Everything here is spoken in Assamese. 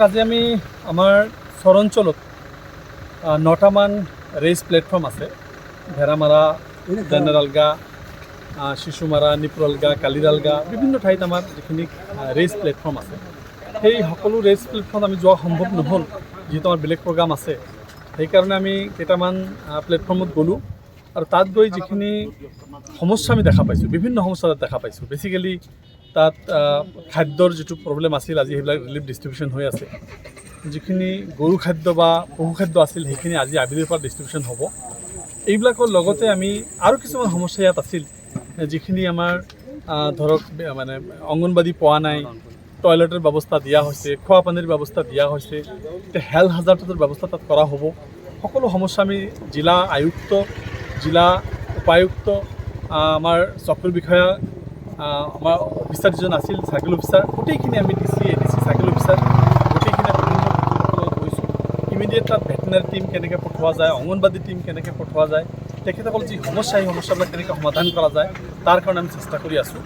আজি আমি আমাৰ চৰঞ্চলত 9টামান ৰেচ প্লেটফৰ্ম আছে। ভেৰামাৰা, জেনেৰালগা, শিশুমাৰা, নিপৰলগা, কালিৰালগা, বিভিন্ন ঠাইত আমাৰ যিখিনি ৰেচ প্লেটফৰ্ম আছে, সেই সকলো ৰেচ প্লেটফৰ্ম আমি যোৱা সম্ভৱ নহ'ল, যিহেতু আমাৰ বেলেগ প্ৰগ্ৰাম আছে। সেইকাৰণে আমি কেইটামান প্লেটফৰ্মত গ'লোঁ আৰু তাত গৈ যিখিনি সমস্যা আমি দেখা পাইছোঁ, বিভিন্ন সমস্যা তাত দেখা পাইছোঁ। বেচিকেলি তাত খাদ্যৰ যিটো প্ৰব্লেম আছিল, আজি সেইবিলাক ৰিলিফ ডিষ্ট্ৰিবিউশ্যন হৈ আছে। যিখিনি গৰু খাদ্য বা পশু খাদ্য আছিল, সেইখিনি আজি আবেলিৰ পৰা ডিষ্ট্ৰিবিউশ্যন হ'ব। এইবিলাকৰ লগতে আমি আৰু কিছুমান সমস্যা ইয়াত আছিল, যিখিনি আমাৰ ধৰক মানে অংগনবাদী পোৱা নাই, টয়লেটৰ ব্যৱস্থা দিয়া হৈছে, খোৱা পানীৰ ব্যৱস্থা দিয়া হৈছে, এতিয়া হেল্থ হাজাৰ্ডৰ ব্যৱস্থা তাত কৰা হ'ব। সকলো সমস্যা আমি জিলা আয়ুক্ত, জিলা উপায়ুক্ত, আমাৰ চক্ৰ বিষয়া, আমাৰ অফিচাৰ যিজন আছিল চাৰ্কেল অফিচাৰ, গোটেইখিনি আমি DC, ADC, চাৰ্কেল অফিচাৰ গোটেইখিনি বিভিন্ন গৈছোঁ। ইমিডিয়েট তাত ভেটেনাৰী টিম কেনেকৈ পঠোৱা যায়, অংগনবাদী টিম কেনেকৈ পঠোৱা যায়, তেখেতসকল যি সমস্যা, সেই সমস্যাবিলাক কেনেকৈ সমাধান কৰা যায়, তাৰ কাৰণে আমি চেষ্টা কৰি আছোঁ।